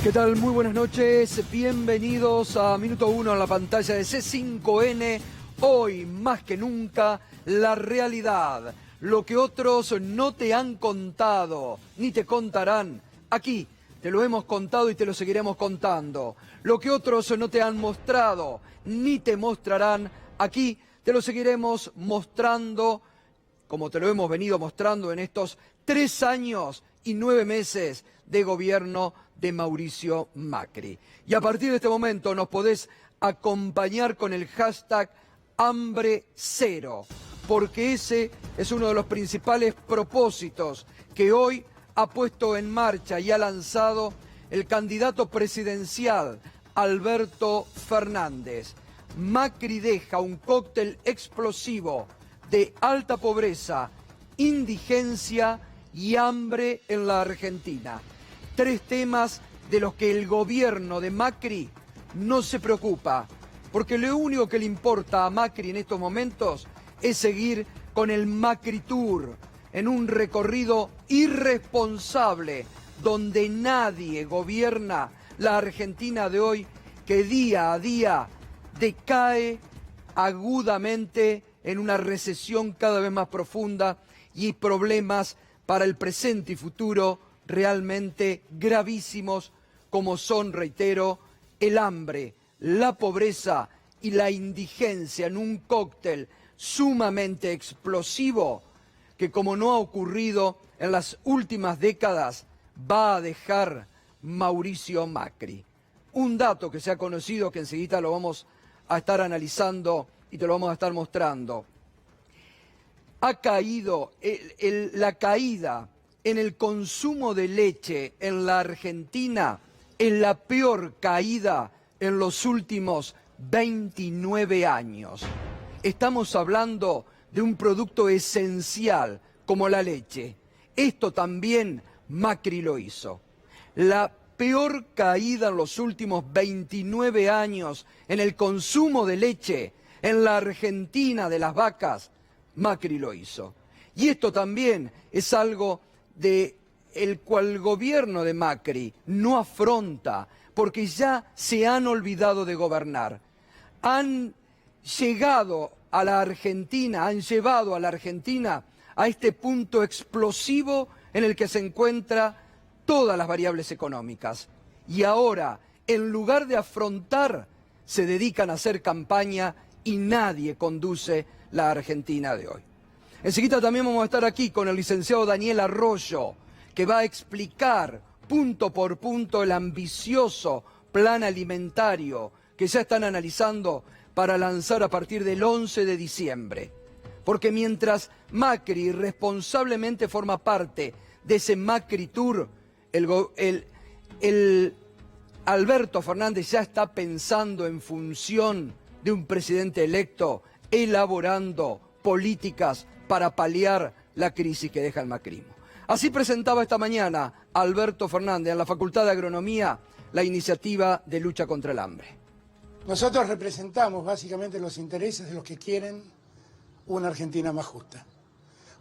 ¿Qué tal? Muy buenas noches, bienvenidos a Minuto 1 en la pantalla de C5N. Hoy, más que nunca, la realidad, lo que otros no te han contado, ni te contarán. Aquí te lo hemos contado y te lo seguiremos contando. Lo que otros no te han mostrado, ni te mostrarán, aquí te lo seguiremos mostrando, como te lo hemos venido mostrando en estos 3 años y 9 meses de gobierno de Mauricio Macri. Y a partir de este momento nos podés acompañar con el hashtag #HambreCero, porque ese es uno de los principales propósitos que hoy ha puesto en marcha y ha lanzado el candidato presidencial Alberto Fernández. Macri deja un cóctel explosivo de alta pobreza, indigencia y hambre en la Argentina. 3 temas de los que el gobierno de Macri no se preocupa, porque lo único que le importa a Macri en estos momentos es seguir con el Macri Tour, en un recorrido irresponsable donde nadie gobierna la Argentina de hoy, que día a día decae agudamente en una recesión cada vez más profunda y problemas para el presente y futuro realmente gravísimos, como son, reitero, el hambre, la pobreza y la indigencia en un cóctel sumamente explosivo que, como no ha ocurrido en las últimas décadas, va a dejar Mauricio Macri. Un dato que se ha conocido, que enseguida lo vamos a estar analizando y te lo vamos a estar mostrando. Ha caído la caída en el consumo de leche en la Argentina, es la peor caída en los últimos 29 años. Estamos hablando de un producto esencial como la leche. Esto también Macri lo hizo. La peor caída en los últimos 29 años en el consumo de leche en la Argentina de las vacas, Macri lo hizo. Y esto también es algo de el cual el gobierno de Macri no afronta, porque ya se han olvidado de gobernar. Han llevado a la Argentina a este punto explosivo en el que se encuentran todas las variables económicas. Y ahora, en lugar de afrontar, se dedican a hacer campaña y nadie conduce la Argentina de hoy. Enseguida también vamos a estar aquí con el licenciado Daniel Arroyo, que va a explicar punto por punto el ambicioso plan alimentario que ya están analizando para lanzar a partir del 11 de diciembre. Porque mientras Macri responsablemente forma parte de ese Macri Tour, el Alberto Fernández ya está pensando en función de un presidente electo, elaborando políticas para paliar la crisis que deja el macrismo. Así presentaba esta mañana Alberto Fernández en la Facultad de Agronomía la iniciativa de lucha contra el hambre. Nosotros representamos básicamente los intereses de los que quieren una Argentina más justa.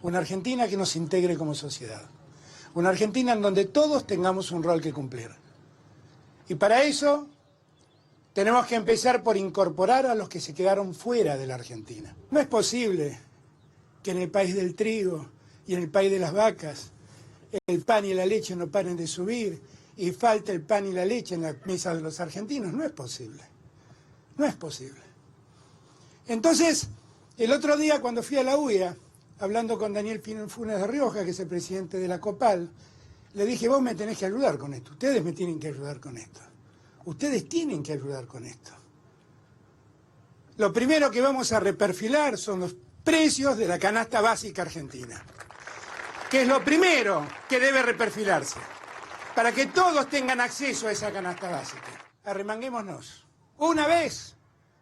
Una Argentina que nos integre como sociedad. Una Argentina en donde todos tengamos un rol que cumplir. Y para eso tenemos que empezar por incorporar a los que se quedaron fuera de la Argentina. No es posible que en el país del trigo y en el país de las vacas el pan y la leche no paren de subir y falta el pan y la leche en la mesa de los argentinos. No es posible. No es posible. Entonces, el otro día cuando fui a la UIA, hablando con Daniel Funes de Rioja, que es el presidente de la COPAL, le dije, vos me tenés que ayudar con esto, ustedes me tienen que ayudar con esto. Ustedes tienen que ayudar con esto. Lo primero que vamos a reperfilar son los precios de la canasta básica argentina, que es lo primero que debe reperfilarse, para que todos tengan acceso a esa canasta básica. Arremanguémonos. Una vez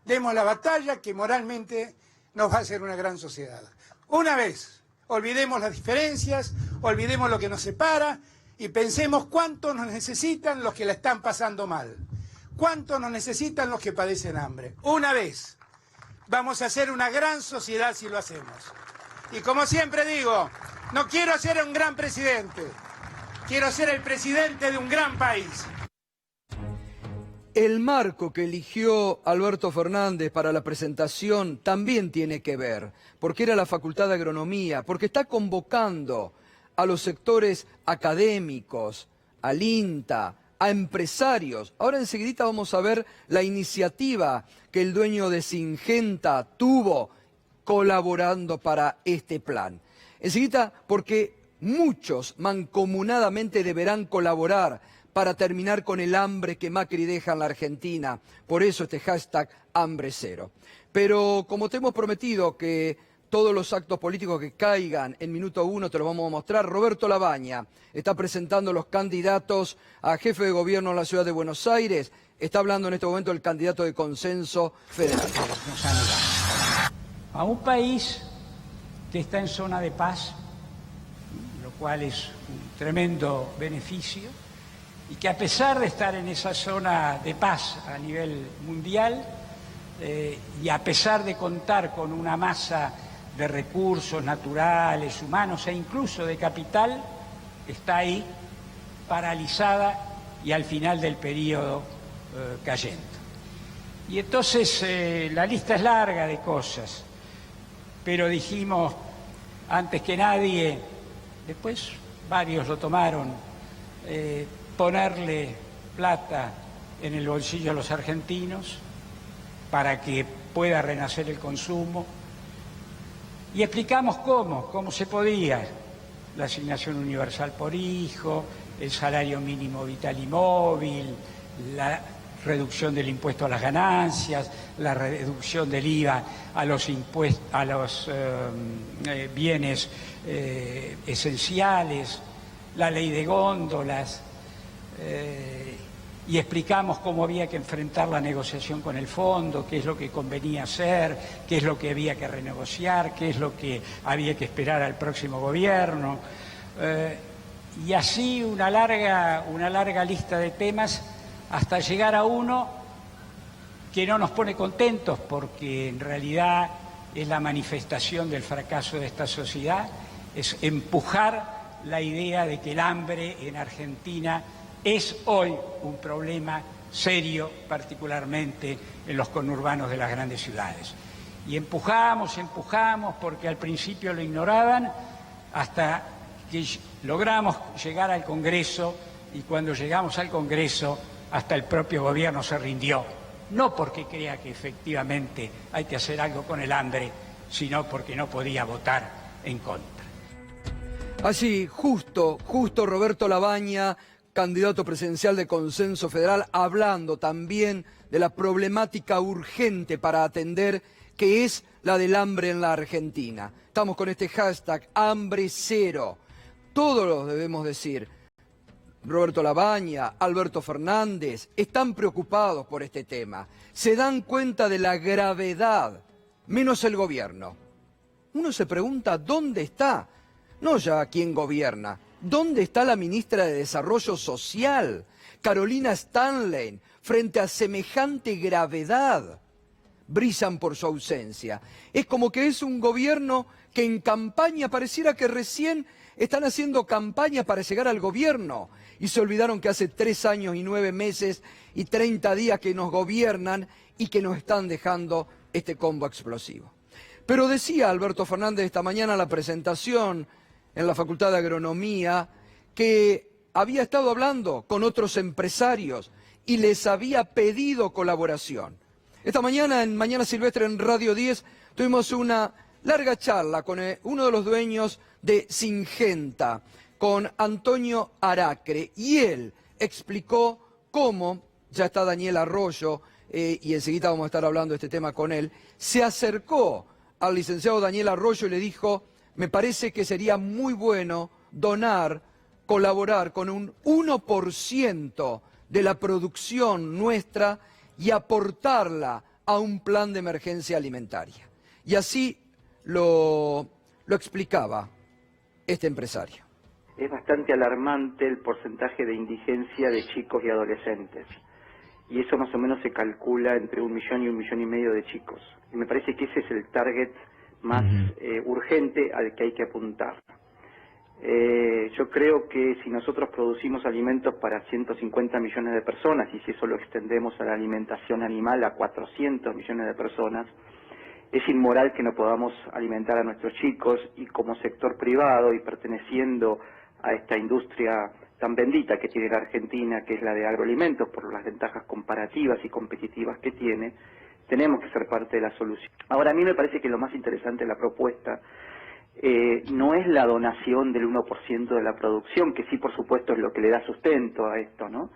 demos la batalla que moralmente nos va a hacer una gran sociedad. Una vez. Olvidemos las diferencias, olvidemos lo que nos separa y pensemos cuánto nos necesitan los que la están pasando mal. Cuánto nos necesitan los que padecen hambre. Una vez. Vamos a hacer una gran sociedad si lo hacemos. Y como siempre digo, no quiero ser un gran presidente, quiero ser el presidente de un gran país. El marco que eligió Alberto Fernández para la presentación también tiene que ver, porque era la Facultad de Agronomía, porque está convocando a los sectores académicos, al INTA, a empresarios. Ahora enseguidita vamos a ver la iniciativa que el dueño de Syngenta tuvo colaborando para este plan. Enseguida, porque muchos mancomunadamente deberán colaborar para terminar con el hambre que Macri deja en la Argentina. Por eso este hashtag hambre cero. Pero como te hemos prometido que todos los actos políticos que caigan en minuto 1 te los vamos a mostrar, Roberto Labaña está presentando los candidatos a jefe de gobierno en la ciudad de Buenos Aires. Está hablando en este momento el candidato de Consenso Federal. A un país que está en zona de paz, lo cual es un tremendo beneficio, y que a pesar de estar en esa zona de paz a nivel mundial, y a pesar de contar con una masa de recursos naturales, humanos e incluso de capital, está ahí paralizada y al final del periodo cayendo. Y entonces la lista es larga de cosas, pero dijimos antes que nadie, después varios lo tomaron, ponerle plata en el bolsillo a los argentinos para que pueda renacer el consumo. Y explicamos cómo se podía: la asignación universal por hijo, el salario mínimo vital y móvil, la reducción del impuesto a las ganancias, la reducción del IVA a los bienes esenciales, la ley de góndolas, y explicamos cómo había que enfrentar la negociación con el fondo, qué es lo que convenía hacer, qué es lo que había que renegociar, qué es lo que había que esperar al próximo gobierno, y así una larga lista de temas hasta llegar a uno que no nos pone contentos, porque en realidad es la manifestación del fracaso de esta sociedad, es empujar la idea de que el hambre en Argentina es hoy un problema serio, particularmente en los conurbanos de las grandes ciudades. Y empujamos, porque al principio lo ignoraban, hasta que logramos llegar al Congreso, y cuando llegamos al Congreso, hasta el propio gobierno se rindió. No porque crea que efectivamente hay que hacer algo con el hambre, sino porque no podía votar en contra. Así, justo Roberto Labaña, candidato presidencial de Consenso Federal, hablando también de la problemática urgente para atender, que es la del hambre en la Argentina. Estamos con este hashtag hambre cero. Todos lo debemos decir. Roberto Labaña, Alberto Fernández, están preocupados por este tema. Se dan cuenta de la gravedad, menos el gobierno. Uno se pregunta, ¿dónde está? No ya quién gobierna. ¿Dónde está la ministra de Desarrollo Social, Carolina Stanley, frente a semejante gravedad? Brillan por su ausencia. Es como que es un gobierno que en campaña pareciera que recién están haciendo campaña para llegar al gobierno. Y se olvidaron que hace 3 años y 9 meses y 30 días que nos gobiernan y que nos están dejando este combo explosivo. Pero decía Alberto Fernández esta mañana en la presentación en la Facultad de Agronomía, que había estado hablando con otros empresarios y les había pedido colaboración. Esta mañana, en Mañana Silvestre en Radio 10, tuvimos una larga charla con uno de los dueños de Syngenta, con Antonio Aracre, y él explicó cómo, ya está Daniel Arroyo, y enseguida vamos a estar hablando de este tema con él, se acercó al licenciado Daniel Arroyo y le dijo: me parece que sería muy bueno donar, colaborar con un 1% de la producción nuestra y aportarla a un plan de emergencia alimentaria. Y así lo explicaba este empresario. Es bastante alarmante el porcentaje de indigencia de chicos y adolescentes. Y eso más o menos se calcula entre 1 millón y 1,5 millones de chicos. Y me parece que ese es el target más urgente al que hay que apuntar. Yo creo que si nosotros producimos alimentos para 150 millones de personas y si eso lo extendemos a la alimentación animal a 400 millones de personas, es inmoral que no podamos alimentar a nuestros chicos y como sector privado y perteneciendo a esta industria tan bendita que tiene la Argentina, que es la de agroalimentos, por las ventajas comparativas y competitivas que tiene, tenemos que ser parte de la solución. Ahora, a mí me parece que lo más interesante de la propuesta no es la donación del 1% de la producción, que sí, por supuesto, es lo que le da sustento a esto, ¿no?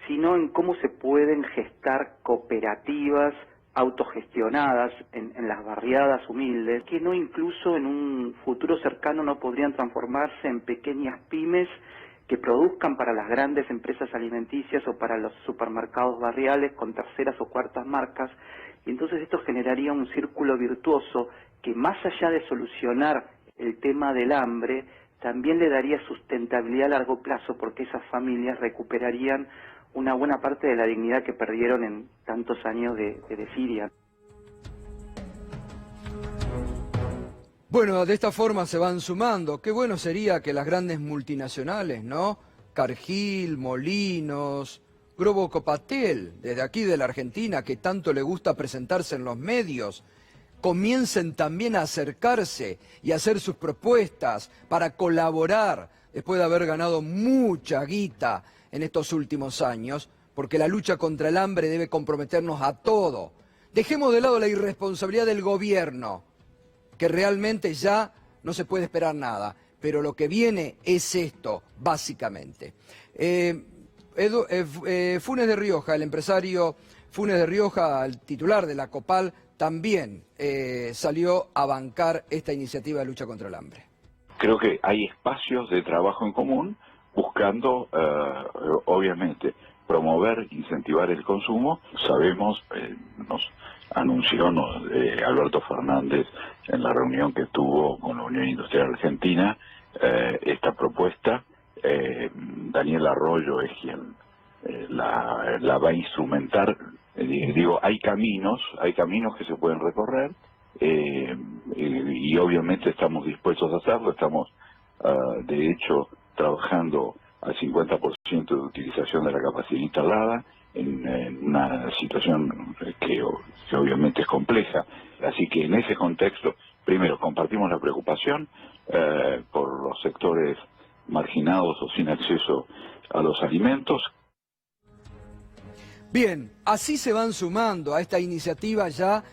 Sino en cómo se pueden gestar cooperativas autogestionadas en las barriadas humildes, que no incluso en un futuro cercano no podrían transformarse en pequeñas pymes que produzcan para las grandes empresas alimenticias o para los supermercados barriales con terceras o cuartas marcas, y entonces esto generaría un círculo virtuoso que más allá de solucionar el tema del hambre, también le daría sustentabilidad a largo plazo porque esas familias recuperarían una buena parte de la dignidad que perdieron en tantos años de desidia. Bueno, de esta forma se van sumando. Qué bueno sería que las grandes multinacionales, ¿no? Cargill, Molinos, Grupo Copatel, desde aquí de la Argentina, que tanto le gusta presentarse en los medios, comiencen también a acercarse y a hacer sus propuestas para colaborar después de haber ganado mucha guita en estos últimos años, porque la lucha contra el hambre debe comprometernos a todo. Dejemos de lado la irresponsabilidad del gobierno, que realmente ya no se puede esperar nada, pero lo que viene es esto, básicamente. Funes de Rioja, el empresario Funes de Rioja, el titular de la COPAL, también salió a bancar esta iniciativa de lucha contra el hambre. Creo que hay espacios de trabajo en común buscando, obviamente, promover, incentivar el consumo. Sabemos, nos anunció Alberto Fernández en la reunión que tuvo con la Unión Industrial Argentina esta propuesta. Daniel Arroyo es quien la va a instrumentar. Digo, hay caminos que se pueden recorrer y obviamente estamos dispuestos a hacerlo. Estamos, de hecho, trabajando al 50% de utilización de la capacidad instalada en una situación que obviamente es compleja. Así que en ese contexto, primero, compartimos la preocupación por los sectores marginados o sin acceso a los alimentos. Bien, así se van sumando a esta iniciativa ya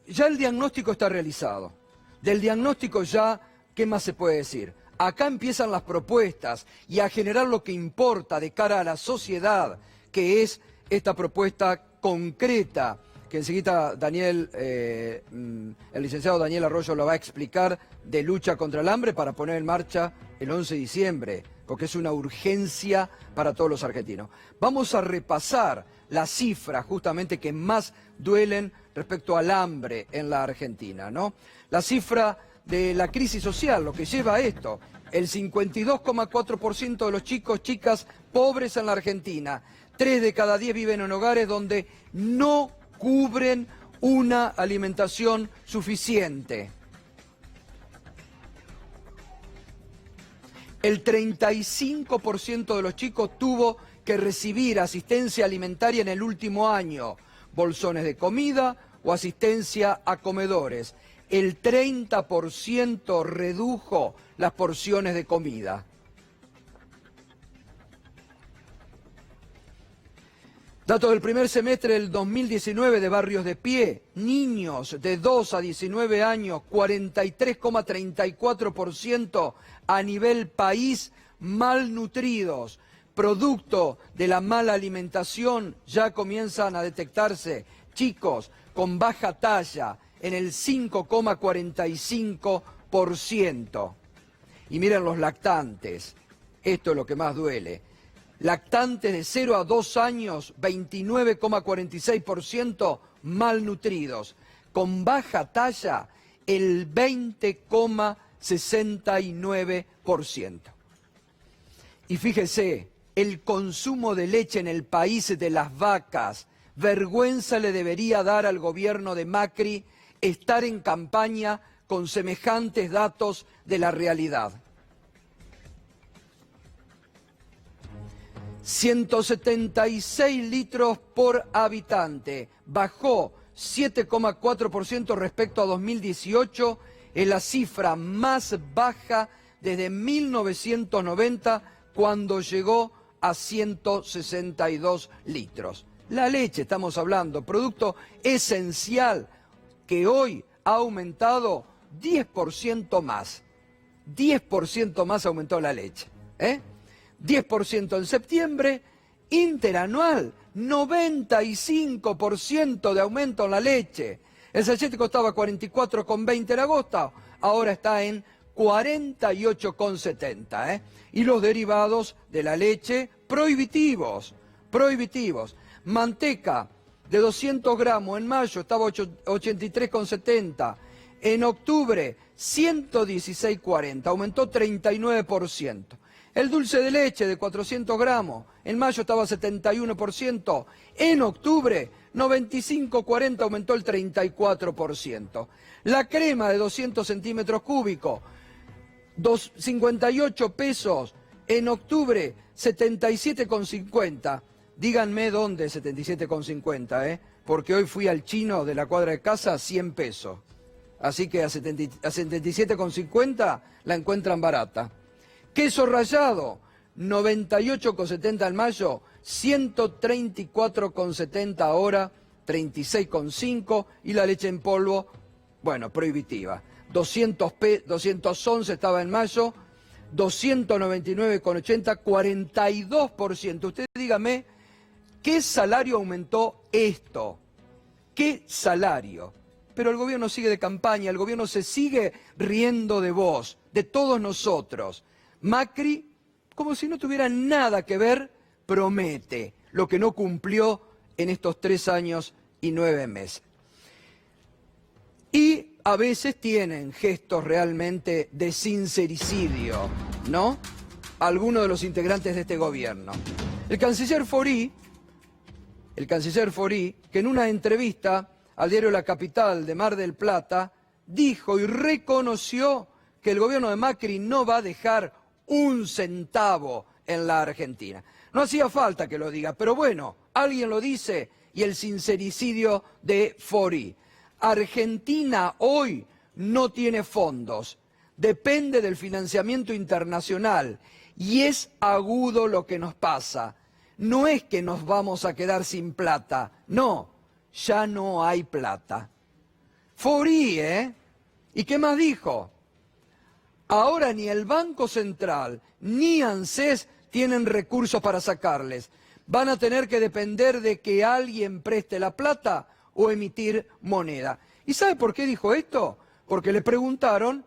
el diagnóstico está realizado. Del diagnóstico ya, ¿qué más se puede decir? Acá empiezan las propuestas y a generar lo que importa de cara a la sociedad, que es esta propuesta concreta, que enseguida el licenciado Daniel Arroyo lo va a explicar, de lucha contra el hambre para poner en marcha el 11 de diciembre, porque es una urgencia para todos los argentinos. Vamos a repasar las cifras justamente que más duelen respecto al hambre en la Argentina, ¿no? La cifra de la crisis social, lo que lleva a esto, el 52,4% de los chicos, chicas pobres en la Argentina, 3 de cada 10 viven en hogares donde no cubren una alimentación suficiente. El 35% de los chicos tuvo que recibir asistencia alimentaria en el último año, bolsones de comida o asistencia a comedores. El 30% redujo las porciones de comida. Datos del primer semestre del 2019 de Barrios de Pie, niños de 2 a 19 años, 43,34% a nivel país malnutridos. Producto de la mala alimentación ya comienzan a detectarse chicos con baja talla en el 5,45%. Y miren los lactantes, esto es lo que más duele. Lactantes de 0 a 2 años, 29,46% malnutridos. Con baja talla, el 20,69%. Y fíjese, el consumo de leche en el país de las vacas, vergüenza le debería dar al gobierno de Macri estar en campaña con semejantes datos de la realidad. 176 litros por habitante, bajó 7,4% respecto a 2018, es la cifra más baja desde 1990, cuando llegó a 162 litros. La leche, estamos hablando, producto esencial que hoy ha aumentado 10% más. 10% más aumentó la leche. 10% en septiembre, interanual, 95% de aumento en la leche. El sachet costaba 44,20 en agosto, ahora está en 48,70. Y los derivados de la leche, prohibitivos. Manteca de 200 gramos en mayo estaba 83,70. En octubre, 116,40, aumentó 39%. El dulce de leche de 400 gramos, en mayo estaba 71%, en octubre 95,40, aumentó el 34%. La crema de 200 centímetros cúbicos, 58 pesos, en octubre 77,50. Díganme dónde 77,50, porque hoy fui al chino de la cuadra de casa, 100 pesos. Así que a 77,50 la encuentran barata. Queso rallado, 98,70 en mayo, 134,70 ahora, 36,5. Y la leche en polvo, bueno, prohibitiva. 211 estaba en mayo, 299,80, 42%. Usted dígame, ¿qué salario aumentó esto? ¿Qué salario? Pero el gobierno sigue de campaña, el gobierno se sigue riendo de vos, de todos nosotros. Macri, como si no tuviera nada que ver, promete lo que no cumplió en estos 3 años y 9 meses. Y a veces tienen gestos realmente de sincericidio, ¿no? Algunos de los integrantes de este gobierno. El canciller Faurí, que en una entrevista al diario La Capital de Mar del Plata, dijo y reconoció que el gobierno de Macri no va a dejar un centavo en la Argentina. No hacía falta que lo diga, pero bueno, alguien lo dice, y el sincericidio de Faurí. Argentina hoy no tiene fondos, depende del financiamiento internacional, y es agudo lo que nos pasa. No es que nos vamos a quedar sin plata, no, ya no hay plata. Faurí, ¿Y qué más dijo? Ahora ni el Banco Central ni ANSES tienen recursos para sacarles. Van a tener que depender de que alguien preste la plata o emitir moneda. ¿Y sabe por qué dijo esto? Porque le preguntaron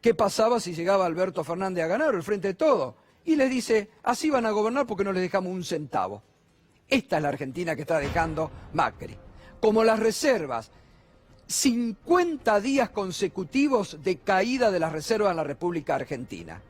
qué pasaba si llegaba Alberto Fernández a ganar, o el Frente de Todos. Y les dice, así van a gobernar porque no les dejamos un centavo. Esta es la Argentina que está dejando Macri. Como las reservas, 50 días consecutivos de caída de las reservas en la República Argentina.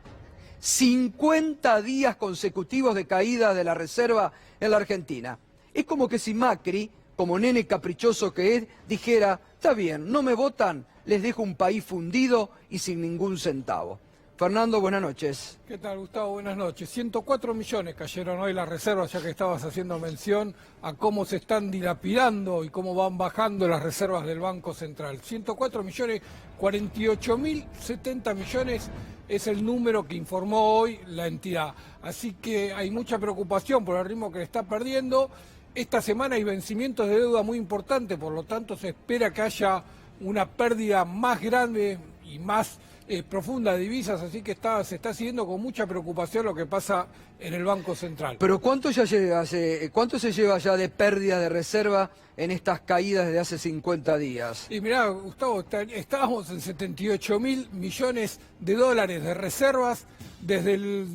50 días consecutivos de caída de la reserva en la Argentina. Es como que si Macri, como nene caprichoso que es, dijera, está bien, no me votan, les dejo un país fundido y sin ningún centavo. Fernando, buenas noches. ¿Qué tal, Gustavo? Buenas noches. 104 millones cayeron hoy las reservas, ya que estabas haciendo mención a cómo se están dilapidando y cómo van bajando las reservas del Banco Central. 104 millones, 48.070 millones es el número que informó hoy la entidad. Así que hay mucha preocupación por el ritmo que le está perdiendo. Esta semana hay vencimientos de deuda muy importantes, por lo tanto se espera que haya una pérdida más grande y más profunda de divisas, así que se está siguiendo con mucha preocupación lo que pasa en el Banco Central. Pero ¿cuánto se lleva ya de pérdida de reserva en estas caídas de hace 50 días? Y mirá, Gustavo, estábamos en 78.000 millones de dólares de reservas desde el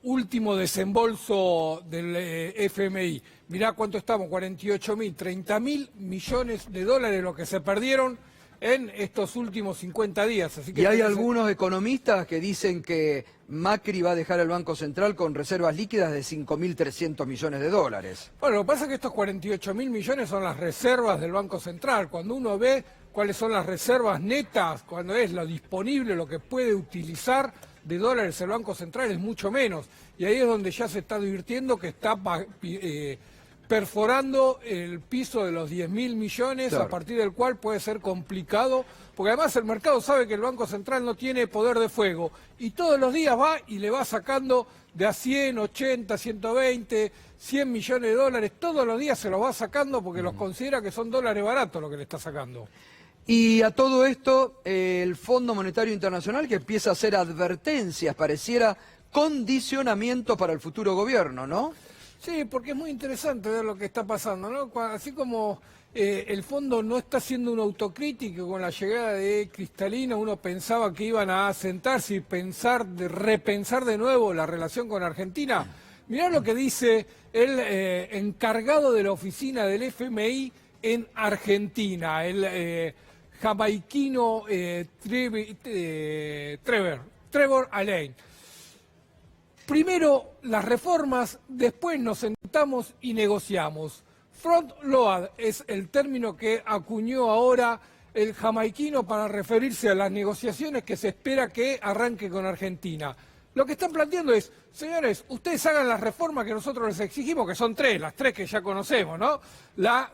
último desembolso del FMI. Mirá cuánto estamos, 48.000, 30.000 millones de dólares lo que se perdieron en estos últimos 50 días. Así que y hay algunos economistas que dicen que Macri va a dejar el Banco Central con reservas líquidas de 5.300 millones de dólares. Bueno, lo que pasa es que estos 48.000 millones son las reservas del Banco Central. Cuando uno ve cuáles son las reservas netas, cuando es lo disponible, lo que puede utilizar de dólares el Banco Central es mucho menos. Y ahí es donde ya se está advirtiendo que está perforando el piso de los 10.000 millones, claro, a partir del cual puede ser complicado, porque además el mercado sabe que el Banco Central no tiene poder de fuego y todos los días va y le va sacando de a 100, 80, 120, 100 millones de dólares, todos los días se los va sacando porque los considera que son dólares baratos lo que le está sacando. Y a todo esto, el Fondo Monetario Internacional que empieza a hacer advertencias, pareciera condicionamiento para el futuro gobierno, ¿no? Sí, porque es muy interesante ver lo que está pasando, ¿no? Así como el fondo no está haciendo una autocrítica con la llegada de Cristalino, uno pensaba que iban a sentarse y repensar de nuevo la relación con Argentina. Mirá lo que dice el encargado de la oficina del FMI en Argentina, el jamaiquino Trevor Alain. Primero las reformas, después nos sentamos y negociamos. Front load es el término que acuñó ahora el jamaiquino para referirse a las negociaciones que se espera que arranque con Argentina. Lo que están planteando es, señores, ustedes hagan las reformas que nosotros les exigimos, que son las tres que ya conocemos, ¿no? La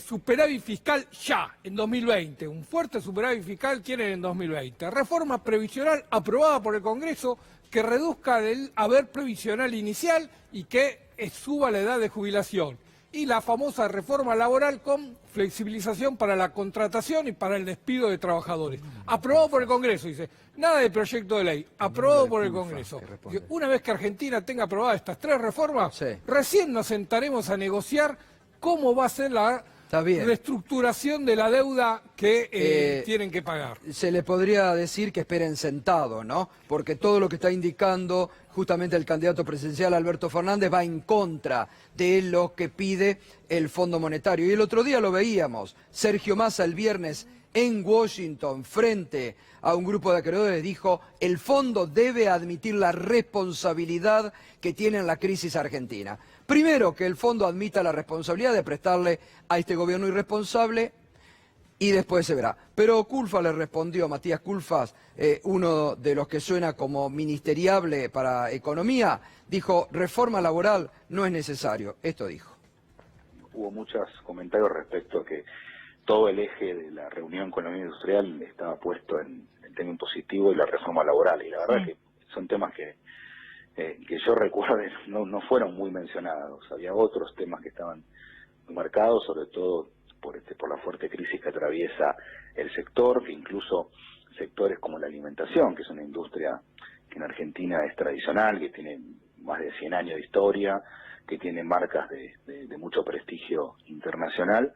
superávit fiscal ya, en 2020, un fuerte superávit fiscal quieren en 2020. Reforma previsional aprobada por el Congreso que reduzca el haber previsional inicial y que suba la edad de jubilación. Y la famosa reforma laboral con flexibilización para la contratación y para el despido de trabajadores. Aprobado por el Congreso, dice. Nada de proyecto de ley, aprobado por el Congreso. Una vez que Argentina tenga aprobadas estas tres reformas, sí, recién nos sentaremos a negociar cómo va a ser la reestructuración de la deuda que tienen que pagar. Se le podría decir que esperen sentado, ¿no? Porque todo lo que está indicando justamente el candidato presidencial Alberto Fernández va en contra de lo que pide el Fondo Monetario. Y el otro día lo veíamos, Sergio Massa el viernes en Washington, frente a un grupo de acreedores, dijo: el fondo debe admitir la responsabilidad que tiene en la crisis argentina. Primero, que el fondo admita la responsabilidad de prestarle a este gobierno irresponsable y después se verá. Pero Culfas le respondió, Matías Culfas, uno de los que suena como ministeriable para Economía, dijo: reforma laboral no es necesario. Esto dijo. Hubo muchos comentarios respecto a que todo el eje de la reunión economía industrial estaba puesto en el tema impositivo y la reforma laboral. Y la verdad es que son temas que yo recuerdo no fueron muy mencionados. Había otros temas que estaban marcados, sobre todo por la fuerte crisis que atraviesa el sector, que incluso sectores como la alimentación, que es una industria que en Argentina es tradicional, que tiene más de 100 años de historia, que tiene marcas de mucho prestigio internacional,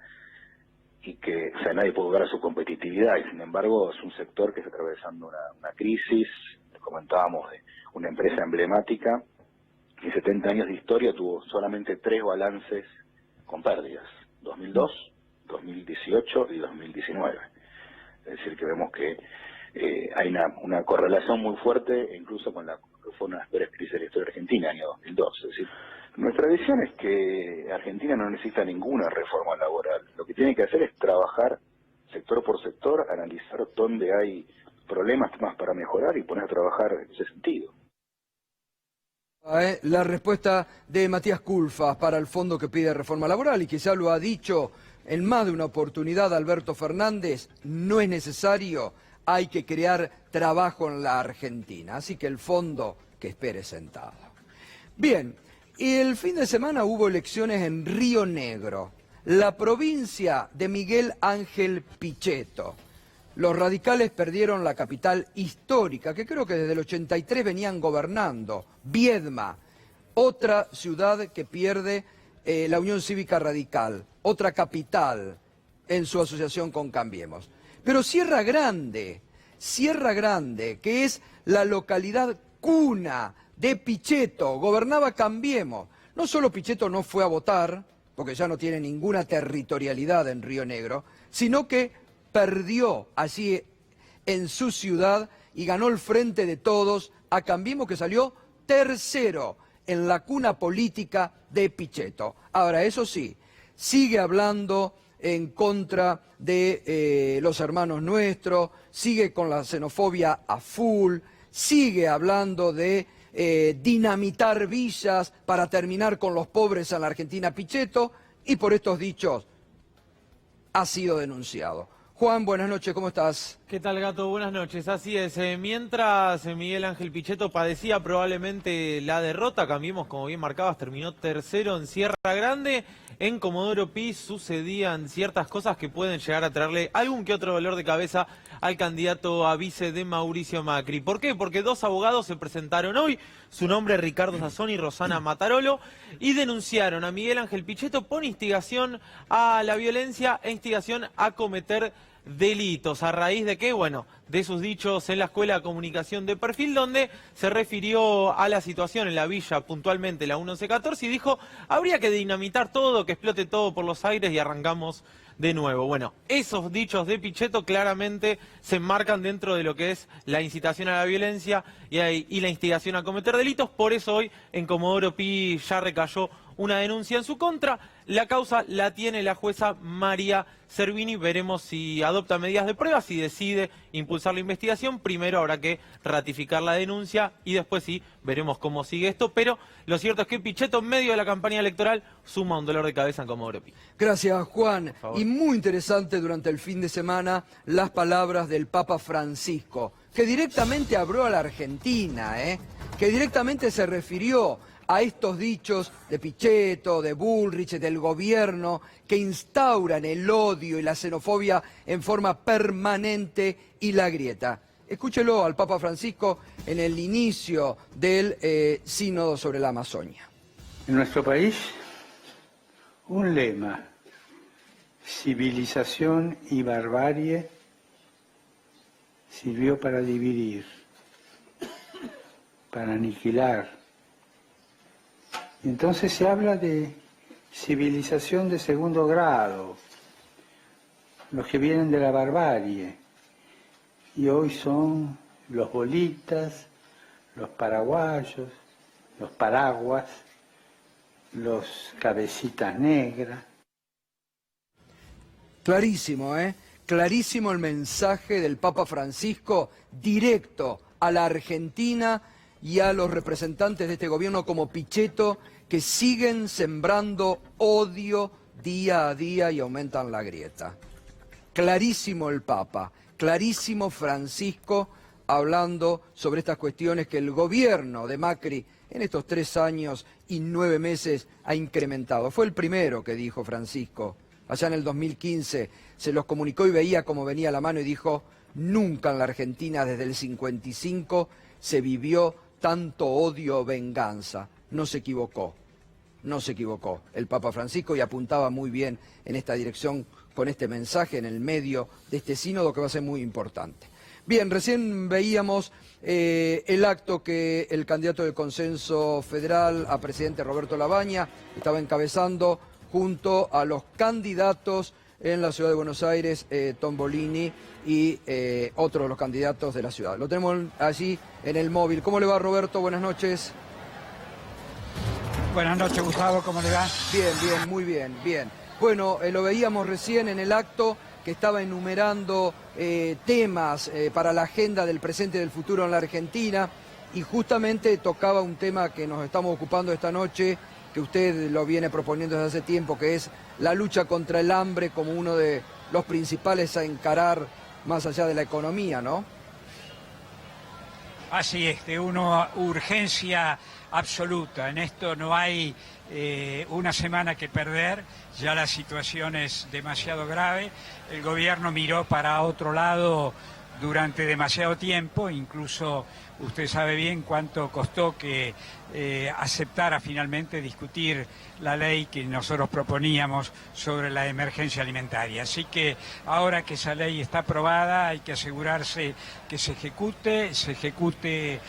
y que nadie puede dudar de su competitividad, y sin embargo es un sector que está atravesando una crisis. Comentábamos de una empresa emblemática que en 70 años de historia tuvo solamente 3 balances con pérdidas: 2002, 2018 y 2019. Es decir, que vemos que hay una correlación muy fuerte, incluso con la que fue una de las peores crisis de la historia argentina, año 2002. Es decir, nuestra visión es que Argentina no necesita ninguna reforma laboral. Lo que tiene que hacer es trabajar sector por sector, analizar dónde hay problemas más para mejorar y poner a trabajar en ese sentido. La respuesta de Matías Culfas para el fondo que pide reforma laboral, y quizá lo ha dicho en más de una oportunidad Alberto Fernández: no es necesario, hay que crear trabajo en la Argentina. Así que el fondo que espere sentado. Bien, y el fin de semana hubo elecciones en Río Negro, la provincia de Miguel Ángel Pichetto. Los radicales perdieron la capital histórica, que creo que desde el 83 venían gobernando, Viedma, otra ciudad que pierde la Unión Cívica Radical, otra capital en su asociación con Cambiemos. Pero Sierra Grande, que es la localidad cuna de Pichetto, gobernaba Cambiemos. No solo Pichetto no fue a votar, porque ya no tiene ninguna territorialidad en Río Negro, sino que perdió allí en su ciudad y ganó el Frente de Todos a Cambiemos, que salió tercero en la cuna política de Pichetto. Ahora, eso sí, sigue hablando en contra de los hermanos nuestros, sigue con la xenofobia a full, sigue hablando de dinamitar villas para terminar con los pobres en la Argentina, Pichetto, y por estos dichos ha sido denunciado. Juan, buenas noches, ¿cómo estás? ¿Qué tal, Gato? Buenas noches. Así es, mientras Miguel Ángel Pichetto padecía probablemente la derrota, Cambiemos, como bien marcabas, terminó tercero en Sierra Grande. En Comodoro Pi sucedían ciertas cosas que pueden llegar a traerle algún que otro dolor de cabeza al candidato a vice de Mauricio Macri. ¿Por qué? Porque dos abogados se presentaron hoy, su nombre es Ricardo Sassón y Rosana Matarolo, y denunciaron a Miguel Ángel Pichetto por instigación a la violencia e instigación a cometer delitos. ¿A raíz de qué? Bueno, de sus dichos en la Escuela de Comunicación de Perfil, donde se refirió a la situación en la villa, puntualmente la 1114, y dijo, habría que dinamitar todo, que explote todo por los aires y arrancamos de nuevo. Bueno, esos dichos de Pichetto claramente se enmarcan dentro de lo que es la incitación a la violencia y la instigación a cometer delitos. Por eso hoy en Comodoro Pi ya recayó una denuncia en su contra. La causa la tiene la jueza María Servini. Veremos si adopta medidas de prueba, si decide impulsar la investigación. Primero habrá que ratificar la denuncia y después sí veremos cómo sigue esto. Pero lo cierto es que Pichetto, en medio de la campaña electoral, suma un dolor de cabeza en Comodoro Pi. Gracias, Juan. Y muy interesante durante el fin de semana las palabras del Papa Francisco, que directamente habló a la Argentina, que directamente se refirió a estos dichos de Pichetto, de Bullrich, del gobierno, que instauran el odio y la xenofobia en forma permanente y la grieta. Escúchelo al Papa Francisco en el inicio del sínodo sobre la Amazonia. En nuestro país, un lema, civilización y barbarie, sirvió para dividir, para aniquilar. Y entonces se habla de civilización de segundo grado, los que vienen de la barbarie, y hoy son los bolitas, los paraguayos, los paraguas, los cabecitas negras. Clarísimo, clarísimo el mensaje del Papa Francisco, directo a la Argentina y a los representantes de este gobierno como Pichetto, que siguen sembrando odio día a día y aumentan la grieta. Clarísimo el Papa, clarísimo Francisco, hablando sobre estas cuestiones que el gobierno de Macri en estos 3 años y 9 meses ha incrementado. Fue el primero que dijo Francisco. Allá en el 2015 se los comunicó y veía cómo venía la mano y dijo, nunca en la Argentina desde el 55 se vivió tanto odio o venganza. No se equivocó, no se equivocó el Papa Francisco y apuntaba muy bien en esta dirección con este mensaje en el medio de este sínodo que va a ser muy importante. Bien, recién veíamos el acto que el candidato del Consenso Federal a presidente Roberto Labaña estaba encabezando junto a los candidatos en la ciudad de Buenos Aires, Tombolini y otros de los candidatos de la ciudad. Lo tenemos allí en el móvil. ¿Cómo le va, Roberto? Buenas noches. Buenas noches, Gustavo, ¿cómo le va? Bien, bien, muy bien, bien. Bueno, lo veíamos recién en el acto que estaba enumerando temas para la agenda del presente y del futuro en la Argentina y justamente tocaba un tema que nos estamos ocupando esta noche, que usted lo viene proponiendo desde hace tiempo, que es la lucha contra el hambre como uno de los principales a encarar más allá de la economía, ¿no? Así es, de una urgencia absoluta. En esto no hay una semana que perder, ya la situación es demasiado grave. El gobierno miró para otro lado durante demasiado tiempo, incluso usted sabe bien cuánto costó que aceptara finalmente discutir la ley que nosotros proponíamos sobre la emergencia alimentaria. Así que ahora que esa ley está aprobada hay que asegurarse que se ejecute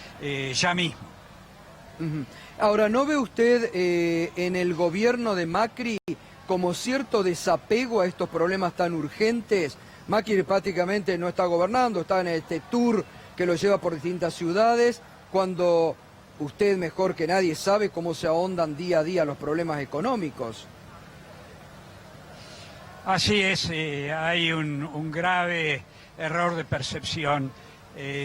ya mismo. Ahora, ¿no ve usted en el gobierno de Macri como cierto desapego a estos problemas tan urgentes? Macri prácticamente no está gobernando, está en este tour que lo lleva por distintas ciudades, cuando usted mejor que nadie sabe cómo se ahondan día a día los problemas económicos. Así es, hay un grave error de percepción.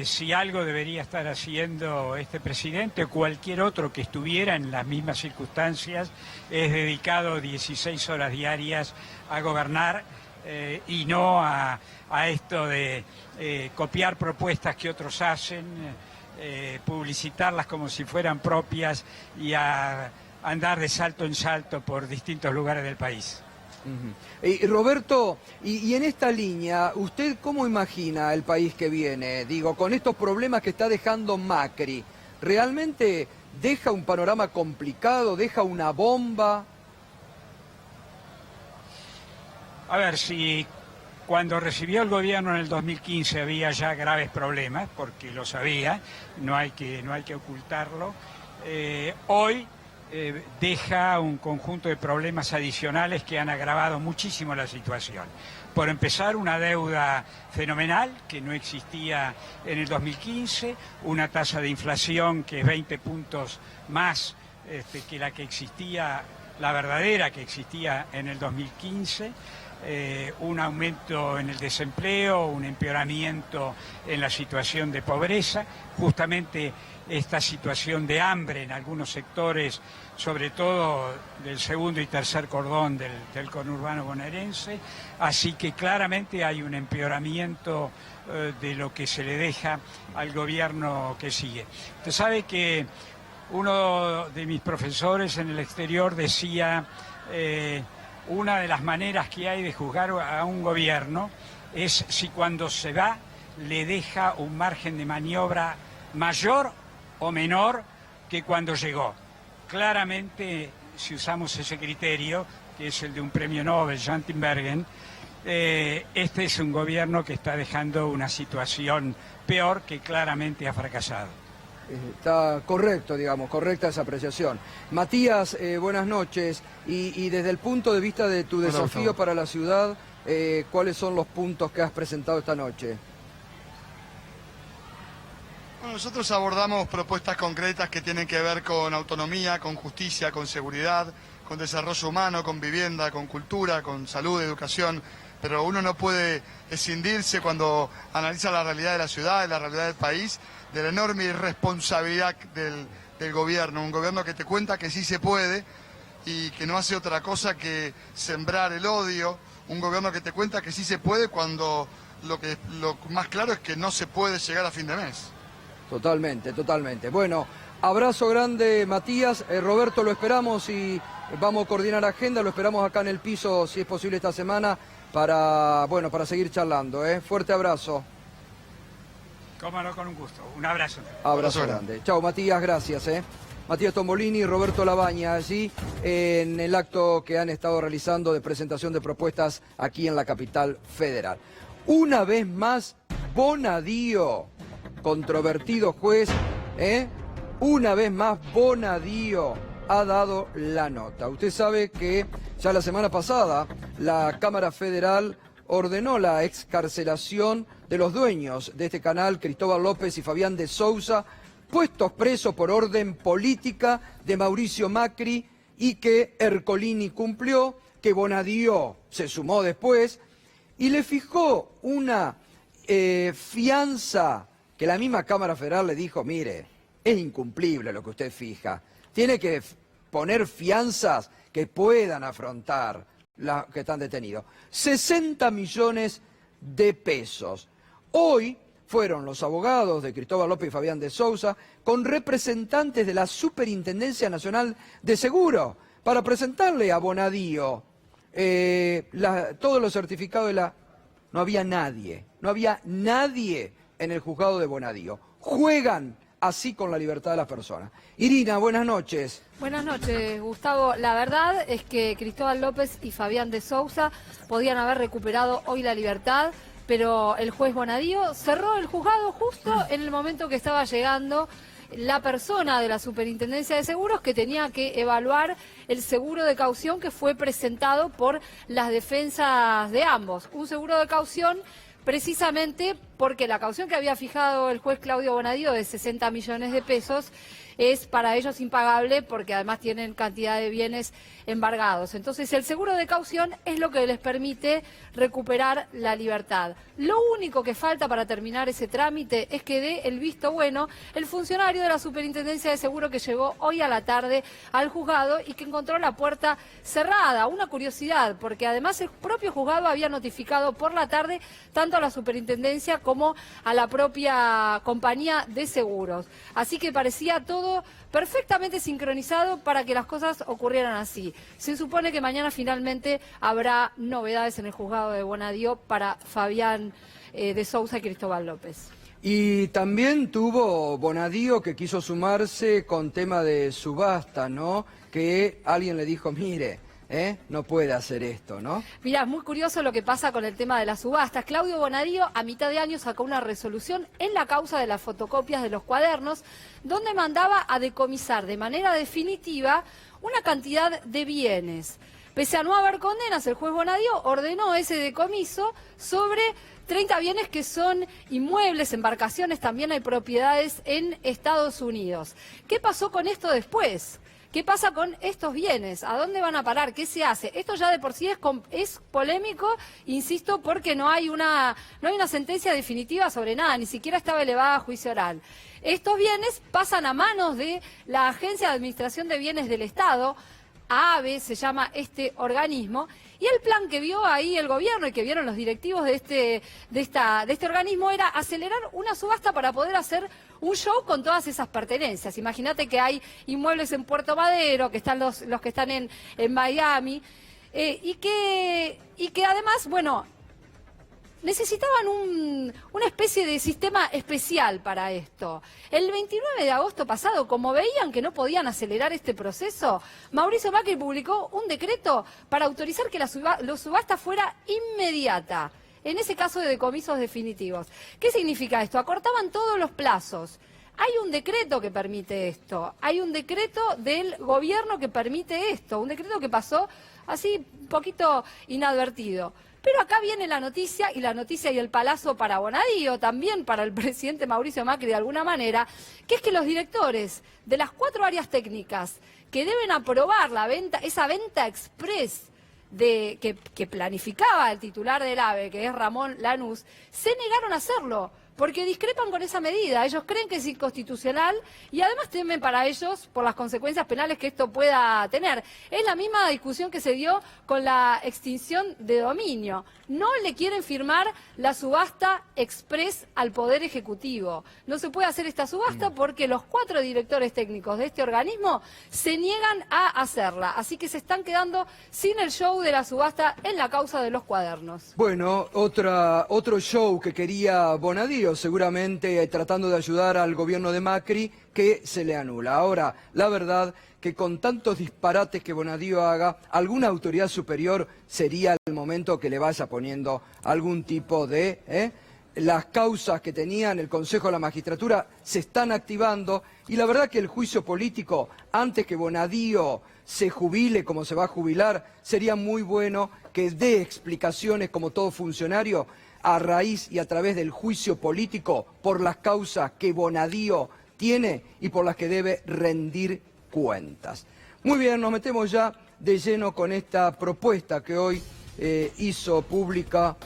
Si algo debería estar haciendo este presidente o cualquier otro que estuviera en las mismas circunstancias es dedicado 16 horas diarias a gobernar y no a esto de copiar propuestas que otros hacen, publicitarlas como si fueran propias y a andar de salto en salto por distintos lugares del país. Roberto, y en esta línea, ¿usted cómo imagina el país que viene? Digo, con estos problemas que está dejando Macri, ¿realmente deja un panorama complicado, deja una bomba? A ver, si cuando recibió el gobierno en el 2015 había ya graves problemas, porque lo sabía, no hay que ocultarlo, hoy deja un conjunto de problemas adicionales que han agravado muchísimo la situación. Por empezar, una deuda fenomenal que no existía en el 2015, una tasa de inflación que es 20 puntos más que la que existía, la verdadera que existía en el 2015, un aumento en el desempleo, un empeoramiento en la situación de pobreza, justamente esta situación de hambre en algunos sectores, sobre todo del segundo y tercer cordón del conurbano bonaerense, así que claramente hay un empeoramiento de lo que se le deja al gobierno que sigue. Usted sabe que uno de mis profesores en el exterior decía, una de las maneras que hay de juzgar a un gobierno es si cuando se va le deja un margen de maniobra mayor o menor que cuando llegó. Claramente, si usamos ese criterio, que es el de un premio Nobel, Jean Tinbergen, este es un gobierno que está dejando una situación peor, que claramente ha fracasado. Está correcto, digamos, correcta esa apreciación. Matías, buenas noches. Y desde el punto de vista de tu desafío para la ciudad, ¿cuáles son los puntos que has presentado esta noche? Bueno, nosotros abordamos propuestas concretas que tienen que ver con autonomía, con justicia, con seguridad, con desarrollo humano, con vivienda, con cultura, con salud, educación, pero uno no puede escindirse cuando analiza la realidad de la ciudad, de la realidad del país, de la enorme irresponsabilidad del gobierno, un gobierno que te cuenta que sí se puede y que no hace otra cosa que sembrar el odio, un gobierno que te cuenta que sí se puede cuando lo más claro es que no se puede llegar a fin de mes. Totalmente, totalmente. Bueno, abrazo grande, Matías. Roberto, lo esperamos y vamos a coordinar agenda, lo esperamos acá en el piso, si es posible esta semana, para seguir charlando. Fuerte abrazo. Cómo no, con un gusto. Un abrazo. Abrazo grande. Chao, Matías, gracias. Matías Tombolini y Roberto Labaña, allí en el acto que han estado realizando de presentación de propuestas aquí en la capital federal. Una vez más, Bonadío, controvertido juez, una vez más Bonadío ha dado la nota. Usted sabe que ya la semana pasada la Cámara Federal ordenó la excarcelación de los dueños de este canal, Cristóbal López y Fabián de Sousa, puestos presos por orden política de Mauricio Macri, y que Ercolini cumplió, que Bonadío se sumó después y le fijó una fianza que la misma Cámara Federal le dijo, mire, es incumplible lo que usted fija, tiene que poner fianzas que puedan afrontar los que están detenidos. 60 millones de pesos. Hoy fueron los abogados de Cristóbal López y Fabián de Sousa con representantes de la Superintendencia Nacional de Seguro para presentarle a Bonadío todos los certificados de la... No había nadie en el juzgado de Bonadío. Juegan así con la libertad de las personas. Irina, buenas noches. Buenas noches, Gustavo. La verdad es que Cristóbal López y Fabián de Sousa podían haber recuperado hoy la libertad, pero el juez Bonadío cerró el juzgado justo en el momento que estaba llegando la persona de la Superintendencia de Seguros que tenía que evaluar el seguro de caución que fue presentado por las defensas de ambos. Un seguro de caución precisamente porque la caución que había fijado el juez Claudio Bonadío de 60 millones de pesos es para ellos impagable porque además tienen cantidad de bienes embargados. Entonces el seguro de caución es lo que les permite recuperar la libertad. Lo único que falta para terminar ese trámite es que dé el visto bueno el funcionario de la Superintendencia de Seguro que llegó hoy a la tarde al juzgado y que encontró la puerta cerrada. Una curiosidad, porque además el propio juzgado había notificado por la tarde tanto a la Superintendencia como a la propia compañía de seguros. Así que parecía todo perfectamente sincronizado para que las cosas ocurrieran así. Se supone que mañana finalmente habrá novedades en el juzgado de Bonadío para Fabián de Sousa y Cristóbal López. Y también tuvo Bonadío que quiso sumarse con tema de subasta, ¿no? Que alguien le dijo, mire, no puede hacer esto, ¿no? Mirá, es muy curioso lo que pasa con el tema de las subastas. Claudio Bonadío a mitad de año sacó una resolución en la causa de las fotocopias de los cuadernos, donde mandaba a decomisar de manera definitiva una cantidad de bienes. Pese a no haber condenas, el juez Bonadío ordenó ese decomiso sobre 30 bienes que son inmuebles, embarcaciones, también hay propiedades en Estados Unidos. ¿Qué pasó con esto después? ¿Qué pasa con estos bienes? ¿A dónde van a parar? ¿Qué se hace? Esto ya de por sí es polémico, insisto, porque no hay una sentencia definitiva sobre nada, ni siquiera estaba elevada a juicio oral. Estos bienes pasan a manos de la Agencia de Administración de Bienes del Estado, AABE se llama este organismo, y el plan que vio ahí el gobierno y que vieron los directivos de este organismo era acelerar una subasta para poder hacer un show con todas esas pertenencias. Imagínate que hay inmuebles en Puerto Madero, que están los que están en Miami, y que además, bueno, necesitaban una especie de sistema especial para esto. El 29 de agosto pasado, como veían que no podían acelerar este proceso, Mauricio Macri publicó un decreto para autorizar que la subasta fuera inmediata, en ese caso de decomisos definitivos. ¿Qué significa esto? Acortaban todos los plazos. Hay un decreto que permite esto, hay un decreto del gobierno que permite esto, un decreto que pasó así un poquito inadvertido. Pero acá viene la noticia y el palazo para Bonadío, también para el presidente Mauricio Macri de alguna manera, que es que los directores de las 4 áreas técnicas que deben aprobar esa venta express que planificaba el titular del AVE, que es Ramón Lanús, se negaron a hacerlo, porque discrepan con esa medida. Ellos creen que es inconstitucional y además temen para ellos por las consecuencias penales que esto pueda tener. Es la misma discusión que se dio con la extinción de dominio. No le quieren firmar la subasta express al Poder Ejecutivo. No se puede hacer esta subasta porque los 4 directores técnicos de este organismo se niegan a hacerla. Así que se están quedando sin el show de la subasta en la causa de los cuadernos. Bueno, otro show que quería Bonadío, seguramente tratando de ayudar al gobierno de Macri, que se le anula. Ahora, la verdad que con tantos disparates que Bonadío haga, alguna autoridad superior sería el momento que le vaya poniendo algún tipo de... Las causas que tenía en el Consejo de la Magistratura se están activando y la verdad que el juicio político, antes que Bonadío se jubile como se va a jubilar, sería muy bueno que dé explicaciones como todo funcionario a raíz y a través del juicio político por las causas que Bonadío tiene y por las que debe rendir cuentas. Muy bien, nos metemos ya de lleno con esta propuesta que hoy hizo pública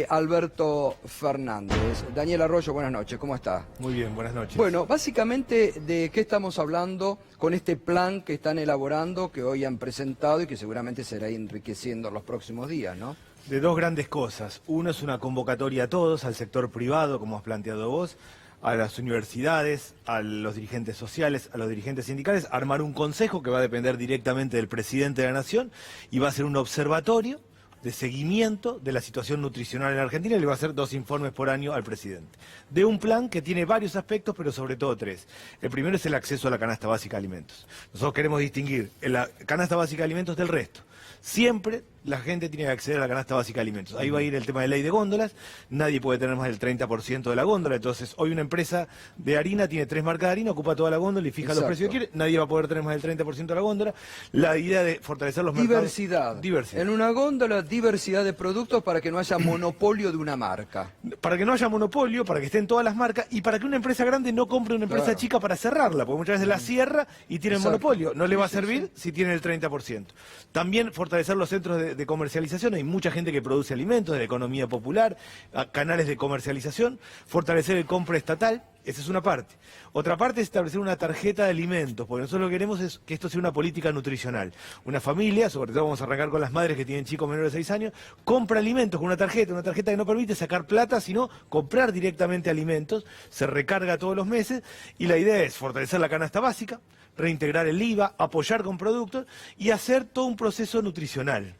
Alberto Fernández. Daniel Arroyo, buenas noches, ¿cómo está? Muy bien, buenas noches. Bueno, básicamente, ¿de qué estamos hablando con este plan que están elaborando, que hoy han presentado y que seguramente será enriqueciendo en los próximos días, ¿no? De 2 grandes cosas. Uno es una convocatoria a todos, al sector privado, como has planteado vos, a las universidades, a los dirigentes sociales, a los dirigentes sindicales, armar un consejo que va a depender directamente del presidente de la Nación y va a ser un observatorio de seguimiento de la situación nutricional en Argentina y le va a hacer 2 informes por año al presidente. De un plan que tiene varios aspectos, pero sobre todo 3. El primero es el acceso a la canasta básica de alimentos. Nosotros queremos distinguir la canasta básica de alimentos del resto. Siempre la gente tiene que acceder a la canasta básica de alimentos. Ahí va a ir el tema de ley de góndolas, nadie puede tener más del 30% de la góndola, entonces hoy una empresa de harina tiene 3 marcas de harina, ocupa toda la góndola y fija los precios que quiere, nadie va a poder tener más del 30% de la góndola. La idea de fortalecer los mercados... Diversidad. En una góndola, diversidad de productos para que no haya monopolio de una marca. Para que no haya monopolio, para que estén todas las marcas y para que una empresa grande no compre una empresa chica para cerrarla, porque muchas veces la cierra y tiene el monopolio. No le va a servir si tiene el 30%. También fortalecer los centros de comercialización. Hay mucha gente que produce alimentos, de la economía popular, canales de comercialización. Fortalecer el compra estatal. Esa es una parte. Otra parte es establecer una tarjeta de alimentos, porque nosotros lo que queremos es que esto sea una política nutricional. Una familia, sobre todo vamos a arrancar con las madres que tienen chicos menores de 6 años, compra alimentos con una tarjeta que no permite sacar plata, sino comprar directamente alimentos, se recarga todos los meses, y la idea es fortalecer la canasta básica, reintegrar el IVA, apoyar con productos y hacer todo un proceso nutricional.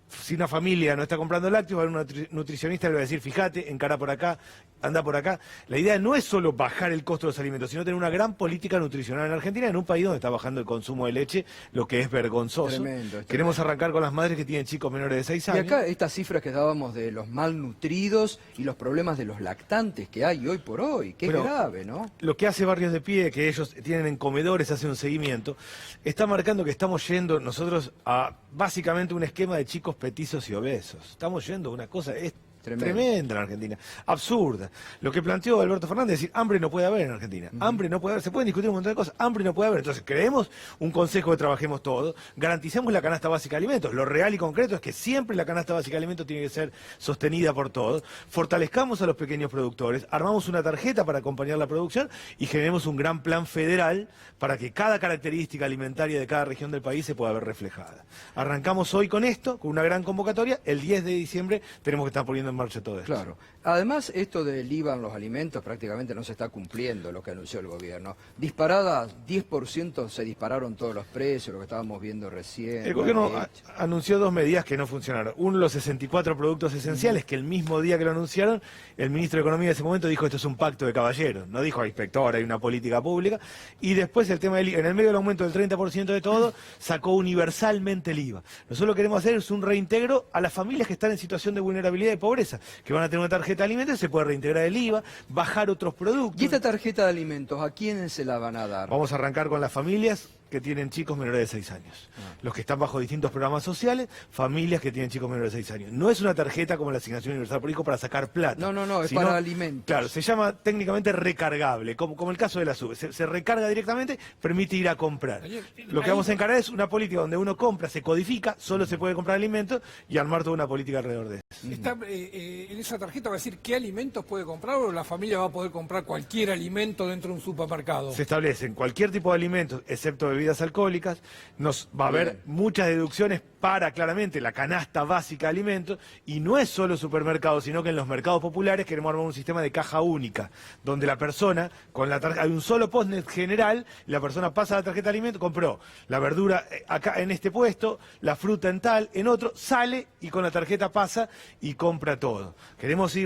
Si una familia no está comprando lácteos, va a haber un nutricionista que le va a decir, fíjate, encara por acá, anda por acá. La idea no es solo bajar el costo de los alimentos, sino tener una gran política nutricional en Argentina, en un país donde está bajando el consumo de leche, lo que es vergonzoso. Tremendo. Queremos arrancar con las madres que tienen chicos menores de 6 años. Y acá estas cifras que dábamos de los malnutridos y los problemas de los lactantes que hay hoy por hoy, qué grave, ¿no? Lo que hace Barrios de Pie, que ellos tienen en comedores, hacen un seguimiento, está marcando que estamos yendo nosotros a básicamente un esquema de chicos petizos y obesos. Estamos yendo a una cosa tremenda en Argentina, absurda. Lo que planteó Alberto Fernández es decir, hambre no puede haber en Argentina. Hambre no puede haber, se pueden discutir un montón de cosas, hambre no puede haber. Entonces creemos un consejo que trabajemos todos, garanticemos la canasta básica de alimentos. Lo real y concreto es que siempre la canasta básica de alimentos tiene que ser sostenida por todos. Fortalezcamos a los pequeños productores, armamos una tarjeta para acompañar la producción y generemos un gran plan federal para que cada característica alimentaria de cada región del país se pueda ver reflejada. Arrancamos hoy con esto, con una gran convocatoria. El 10 de diciembre tenemos que estar poniendo en marcha todo esto. Claro. Además, esto del IVA en los alimentos prácticamente no se está cumpliendo, lo que anunció el gobierno. Disparadas, 10% se dispararon todos los precios, lo que estábamos viendo recién. El gobierno anunció 2 medidas que no funcionaron. Uno, los 64 productos esenciales, que el mismo día que lo anunciaron, el ministro de Economía de ese momento dijo, esto es un pacto de caballeros. No dijo, inspector, hay una política pública. Y después el tema del IVA, en el medio del aumento del 30% de todo, sacó universalmente el IVA. Nosotros lo que queremos hacer es un reintegro a las familias que están en situación de vulnerabilidad y pobreza, que van a tener una tarjeta de alimentos, se puede reintegrar el IVA, bajar otros productos. ¿Y esta tarjeta de alimentos, a quiénes se la van a dar? Vamos a arrancar con las familias que tienen chicos menores de 6 años. Los que están bajo distintos programas sociales, familias que tienen chicos menores de 6 años. No es una tarjeta como la Asignación Universal por Hijo para sacar plata. No, es para alimentos. Claro, se llama técnicamente recargable, como el caso de la SUBE. Se recarga directamente, permite ir a comprar. Lo que vamos a encarar es una política donde uno compra, se codifica, solo se puede comprar alimentos y armar toda una política alrededor de eso. Está, en esa tarjeta va a decir qué alimentos puede comprar o la familia va a poder comprar cualquier alimento dentro de un supermercado. Se establecen cualquier tipo de alimentos, excepto bebidas alcohólicas. Va a haber muchas deducciones para claramente la canasta básica de alimentos, y no es solo supermercados, sino que en los mercados populares queremos armar un sistema de caja única, donde la persona, con la tarjeta, hay un solo postnet general, la persona pasa la tarjeta de alimentos, compró la verdura acá en este puesto, la fruta en tal, en otro, sale y con la tarjeta pasa y compra todo.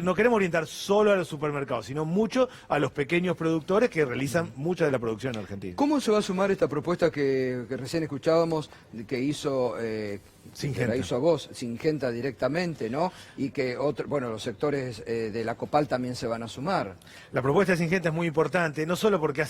No queremos orientar solo a los supermercados, sino mucho a los pequeños productores que realizan mucha de la producción en Argentina. ¿Cómo se va a sumar esta propuesta que recién escuchábamos, que hizo... Singenta. La hizo a vos, Singenta directamente, ¿no? Y que los sectores de la COPAL también se van a sumar. La propuesta de Singenta es muy importante, no solo porque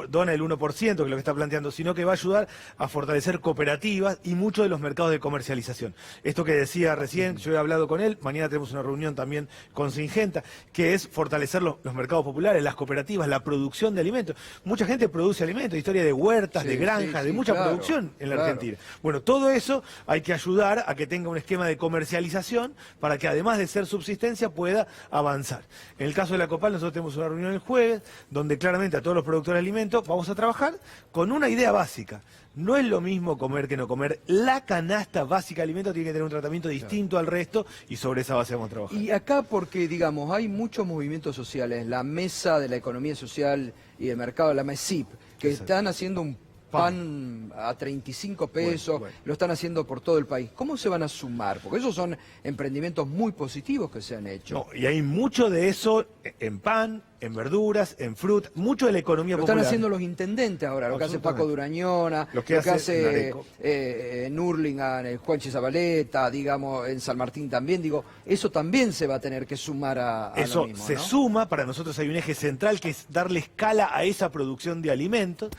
dona el 1%, que es lo que está planteando, sino que va a ayudar a fortalecer cooperativas y muchos de los mercados de comercialización. Esto que decía recién, yo he hablado con él, mañana tenemos una reunión también con Singenta, que es fortalecer los mercados populares, las cooperativas, la producción de alimentos. Mucha gente produce alimentos, historia de huertas, de granjas, de mucha producción en la Argentina. Bueno, todo eso hay que ayudar a que tenga un esquema de comercialización para que, además de ser subsistencia, pueda avanzar. En el caso de la COPAL, nosotros tenemos una reunión el jueves donde claramente a todos los productores de alimentos vamos a trabajar con una idea básica. No es lo mismo comer que no comer. La canasta básica de alimentos tiene que tener un tratamiento distinto al resto, y sobre esa base vamos a trabajar. Y acá, porque digamos, hay muchos movimientos sociales, la Mesa de la Economía Social y el Mercado, la MESIP, que están haciendo un pan a 35 pesos, lo están haciendo por todo el país. ¿Cómo se van a sumar? Porque esos son emprendimientos muy positivos que se han hecho. Y hay mucho de eso en pan, en verduras, en fruta, mucho de la economía Lo popular. están haciendo los intendentes ahora, lo que hace Paco Durañona, Lo que hace Nareco. en Hurlingham, en Juanchi Zabaleta, digamos, en San Martín también, digo, eso también se va a tener que sumar a Eso lo mismo, se ¿no? suma, para nosotros hay un eje central que es darle escala a esa producción de alimentos,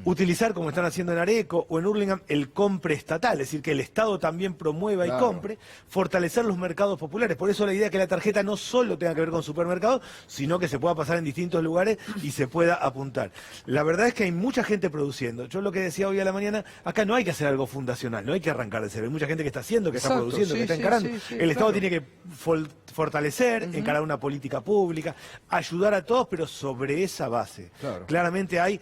utilizar, como están haciendo en Areco o en Hurlingham, el compre estatal, es decir, que el Estado también promueva y compre, fortalecer los mercados populares. Por eso la idea es que la tarjeta no solo tenga que ver con supermercados, sino que se pueda pasar en distintos lugares y se pueda apuntar. La verdad es que hay mucha gente produciendo. Yo lo que decía hoy a la mañana, acá no hay que hacer algo fundacional, no hay que arrancar de cero. Hay mucha gente que está haciendo, que está Exacto, produciendo, sí, que está sí, encarando. sí, sí, El Estado claro. tiene que fortalecer, encarar una política pública, ayudar a todos, pero sobre esa base. Claro. Claramente hay...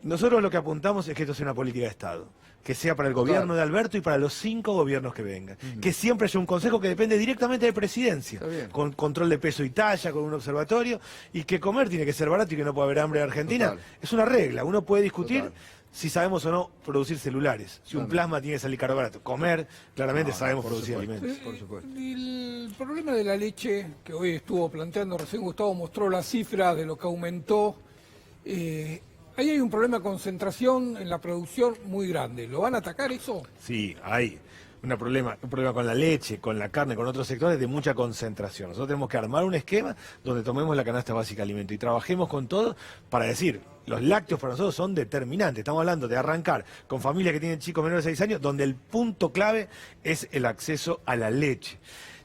Nosotros lo que apuntamos es que esto sea una política de Estado, que sea para el gobierno de Alberto y para los 5 gobiernos que vengan. Que siempre haya un consejo que depende directamente de presidencia, con control de peso y talla, con un observatorio, y que comer tiene que ser barato y que no puede haber hambre en Argentina. Total. Es una regla, uno puede discutir si sabemos o no producir celulares, si un plasma tiene que salir caro o barato. Comer, claramente sabemos producir alimentos. Por supuesto. El problema de la leche, que hoy estuvo planteando, recién Gustavo mostró la cifra de lo que aumentó. Ahí hay un problema de concentración en la producción muy grande. ¿Lo van a atacar eso? Sí, hay un problema con la leche, con la carne, con otros sectores de mucha concentración. Nosotros tenemos que armar un esquema donde tomemos la canasta básica de alimento y trabajemos con todo para decir, los lácteos para nosotros son determinantes. Estamos hablando de arrancar con familias que tienen chicos menores de 6 años, donde el punto clave es el acceso a la leche.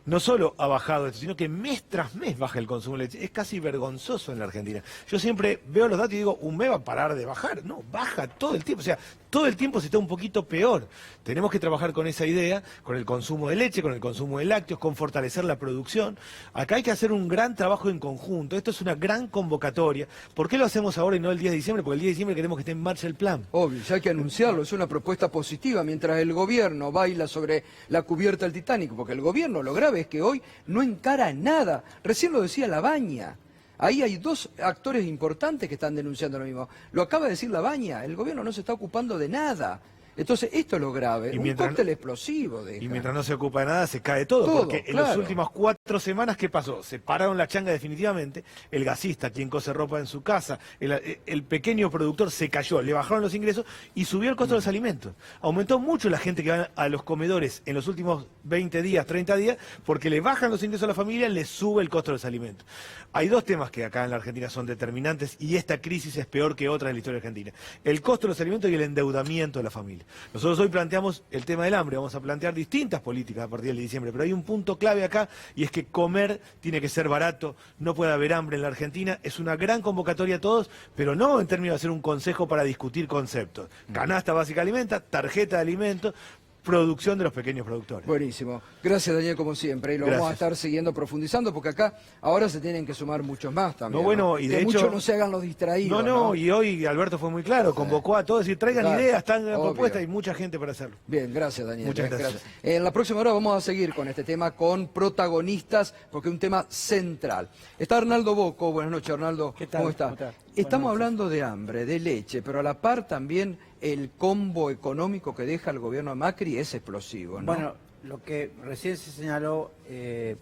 No solo ha bajado esto, sino que mes tras mes baja el consumo de leche. Es casi vergonzoso en la Argentina. Yo siempre veo los datos y digo, un mes va a parar de bajar. No, baja todo el tiempo. O sea, todo el tiempo se está un poquito peor. Tenemos que trabajar con esa idea, con el consumo de leche, con el consumo de lácteos, con fortalecer la producción. Acá hay que hacer un gran trabajo en conjunto. Esto es una gran convocatoria. ¿Por qué lo hacemos ahora y no el 10 de diciembre? Porque el 10 de diciembre queremos que esté en marcha el plan. Obvio, ya hay que anunciarlo, es una propuesta positiva, mientras el gobierno baila sobre la cubierta del Titanic, porque el gobierno, lo grave es que hoy no encara nada. Recién lo decía Labaña. Ahí hay 2 actores importantes que están denunciando lo mismo. Lo acaba de decir Labaña, el gobierno no se está ocupando de nada. Entonces, esto es lo grave, un cóctel explosivo. Y mientras no se ocupa de nada, se cae todo, porque en las últimas 4 semanas, ¿qué pasó? Se pararon la changa definitivamente, el gasista, quien cose ropa en su casa, el pequeño productor se cayó, le bajaron los ingresos y subió el costo de los alimentos. Aumentó mucho la gente que va a los comedores en los últimos 20 días, 30 días, porque le bajan los ingresos a la familia, le sube el costo de los alimentos. Hay 2 temas que acá en la Argentina son determinantes y esta crisis es peor que otra en la historia argentina. El costo de los alimentos y el endeudamiento de la familia. Nosotros hoy planteamos el tema del hambre, vamos a plantear distintas políticas a partir del diciembre, pero hay un punto clave acá y es que comer tiene que ser barato, no puede haber hambre en la Argentina, es una gran convocatoria a todos, pero no en términos de hacer un consejo para discutir conceptos. Canasta básica alimenta, tarjeta de alimentos, producción de los pequeños productores. Buenísimo. Gracias, Daniel, como siempre. Y lo vamos a estar siguiendo, profundizando, porque acá ahora se tienen que sumar muchos más también. No, bueno, y de que hecho, muchos no se hagan los distraídos. No, y hoy Alberto fue muy claro, convocó a todos, decir, traigan ideas, traigan propuestas, y mucha gente para hacerlo. Bien, gracias, Daniel. Muchas gracias. En la próxima hora vamos a seguir con este tema, con protagonistas, porque es un tema central. Está Arnaldo Bocco. Buenas noches, Arnaldo. ¿Qué tal? ¿Cómo está? Estamos hablando de hambre, de leche, pero a la par también el combo económico que deja el gobierno de Macri es explosivo, ¿no? Bueno, lo que recién se señaló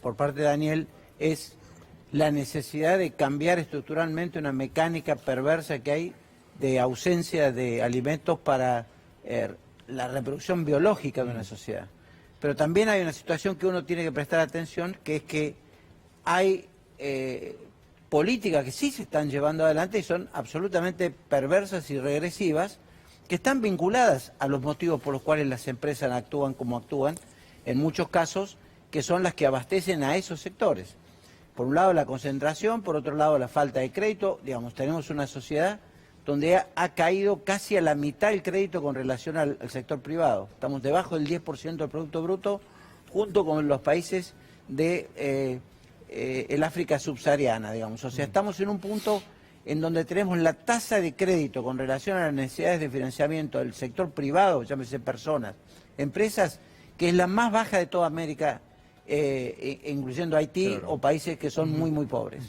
por parte de Daniel es la necesidad de cambiar estructuralmente una mecánica perversa que hay de ausencia de alimentos para la reproducción biológica de una sociedad. Pero también hay una situación que uno tiene que prestar atención, que es que hay políticas que sí se están llevando adelante y son absolutamente perversas y regresivas, que están vinculadas a los motivos por los cuales las empresas actúan como actúan, en muchos casos, que son las que abastecen a esos sectores. Por un lado la concentración, por otro lado la falta de crédito. Digamos, tenemos una sociedad donde ha caído casi a la mitad el crédito con relación al sector privado. Estamos debajo del 10% del Producto Bruto, junto con los países de el África subsahariana, digamos. O sea, estamos en un punto en donde tenemos la tasa de crédito con relación a las necesidades de financiamiento del sector privado, llámese personas, empresas, que es la más baja de toda América, incluyendo Haití o países que son muy, muy pobres.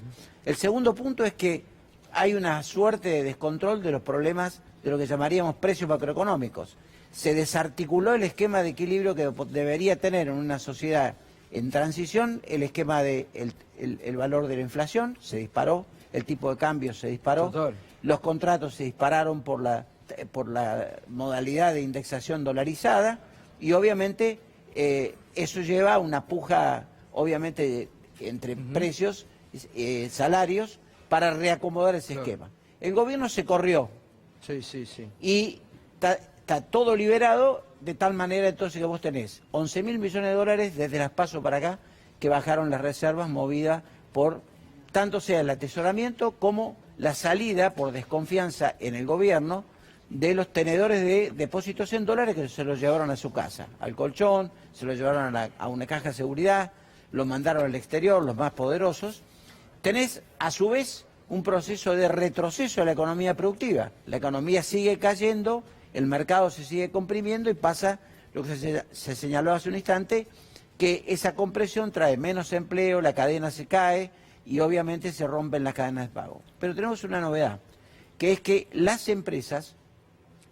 El segundo punto es que hay una suerte de descontrol de los problemas de lo que llamaríamos precios macroeconómicos. Se desarticuló el esquema de equilibrio que debería tener en una sociedad en transición, el esquema del el valor de la inflación se disparó el tipo de cambio se disparó, Total. los contratos se dispararon por la modalidad de indexación dolarizada y obviamente eso lleva a una puja, obviamente, entre precios, salarios, para reacomodar ese esquema. El gobierno se corrió y está todo liberado, de tal manera entonces que vos tenés 11.000 millones de dólares desde las PASO para acá, que bajaron las reservas movidas por tanto sea el atesoramiento como la salida por desconfianza en el gobierno de los tenedores de depósitos en dólares que se los llevaron a su casa, al colchón, se los llevaron a una caja de seguridad, los mandaron al exterior, los más poderosos. Tenés a su vez un proceso de retroceso de la economía productiva. La economía sigue cayendo, el mercado se sigue comprimiendo y pasa lo que se señaló hace un instante, que esa compresión trae menos empleo, la cadena se cae y obviamente se rompen las cadenas de pago. Pero tenemos una novedad, que es que las empresas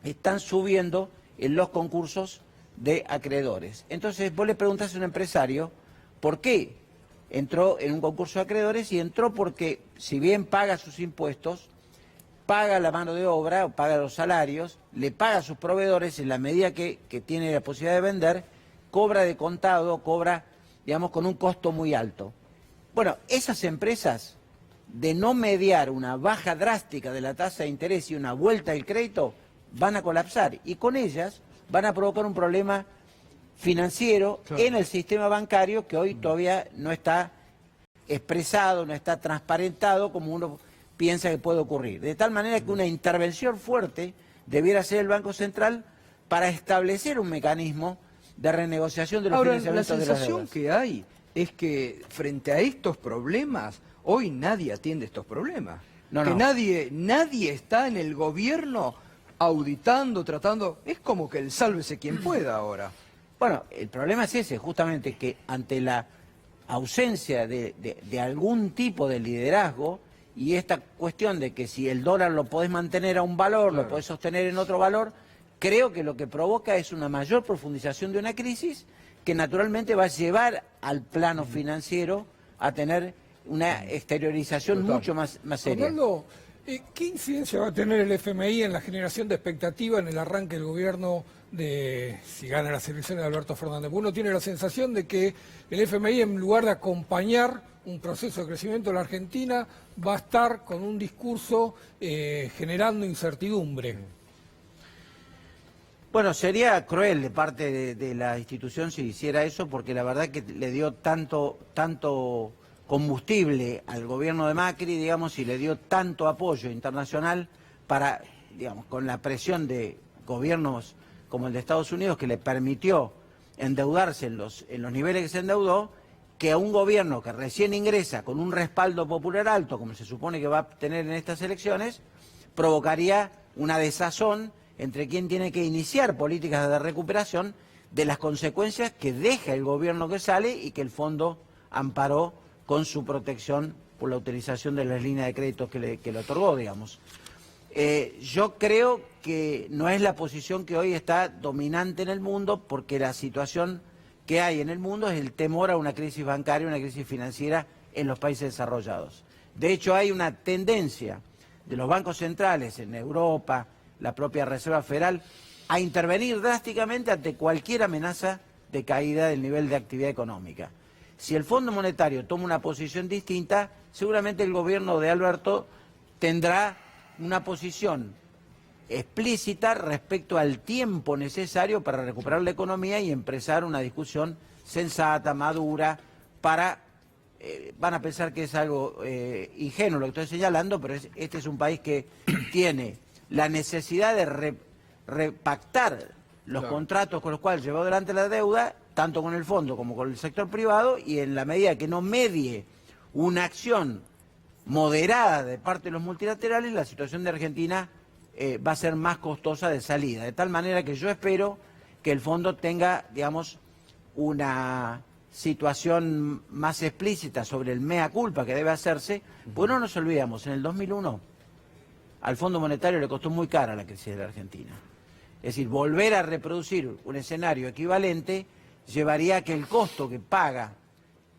están subiendo en los concursos de acreedores. Entonces vos le preguntás a un empresario por qué entró en un concurso de acreedores, y entró porque si bien paga sus impuestos, paga la mano de obra, o paga los salarios, le paga a sus proveedores en la medida que tiene la posibilidad de vender, cobra de contado, cobra, digamos, con un costo muy alto. Bueno, esas empresas, de no mediar una baja drástica de la tasa de interés y una vuelta del crédito, van a colapsar, y con ellas van a provocar un problema financiero en el sistema bancario que hoy todavía no está expresado, no está transparentado como uno piensa que puede ocurrir. De tal manera que una intervención fuerte debiera ser el Banco Central para establecer un mecanismo de renegociación de los financiamientos de las deudas. La sensación que hay es que frente a estos problemas, hoy nadie atiende estos problemas. Nadie está en el gobierno auditando, tratando. Es como que el sálvese quien pueda ahora. Bueno, el problema es ese, justamente, que ante la ausencia de algún tipo de liderazgo y esta cuestión de que si el dólar lo podés mantener a un valor, lo podés sostener en otro valor, creo que lo que provoca es una mayor profundización de una crisis que naturalmente va a llevar al plano financiero a tener una exteriorización mucho más seria. Fernando, ¿qué incidencia va a tener el FMI en la generación de expectativa en el arranque del gobierno si gana las elecciones de Alberto Fernández? Uno tiene la sensación de que el FMI, en lugar de acompañar un proceso de crecimiento en la Argentina, va a estar con un discurso generando incertidumbre. Bueno, sería cruel de parte de la institución si hiciera eso, porque la verdad que le dio tanto combustible al gobierno de Macri, digamos, y le dio tanto apoyo internacional para, digamos, con la presión de gobiernos como el de Estados Unidos, que le permitió endeudarse en los niveles que se endeudó, que a un gobierno que recién ingresa con un respaldo popular alto, como se supone que va a tener en estas elecciones, provocaría una desazón entre quien tiene que iniciar políticas de recuperación de las consecuencias que deja el gobierno que sale y que el fondo amparó con su protección por la utilización de las líneas de crédito que le otorgó, digamos. Yo creo que no es la posición que hoy está dominante en el mundo, porque la situación que hay en el mundo es el temor a una crisis bancaria, una crisis financiera en los países desarrollados. De hecho, hay una tendencia de los bancos centrales en Europa, la propia Reserva Federal, a intervenir drásticamente ante cualquier amenaza de caída del nivel de actividad económica. Si el Fondo Monetario toma una posición distinta, seguramente el gobierno de Alberto tendrá una posición explícita respecto al tiempo necesario para recuperar la economía y empezar una discusión sensata, madura, para... van a pensar que es algo ingenuo lo que estoy señalando, pero este es un país que tiene la necesidad de repactar los contratos con los cuales llevó adelante la deuda, tanto con el fondo como con el sector privado, y en la medida que no medie una acción moderada de parte de los multilaterales, la situación de Argentina va a ser más costosa de salida. De tal manera que yo espero que el fondo tenga, digamos, una situación más explícita sobre el mea culpa que debe hacerse, pues no nos olvidemos, en el 2001 al Fondo Monetario le costó muy cara la crisis de la Argentina. Es decir, volver a reproducir un escenario equivalente llevaría a que el costo que paga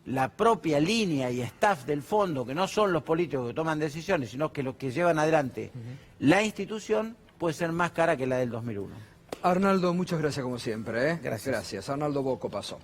la propia línea y staff del fondo, que no son los políticos que toman decisiones, sino que los que llevan adelante la institución, puede ser más cara que la del 2001. Arnaldo, muchas gracias como siempre. Gracias. Gracias. Arnaldo Bocco pasó.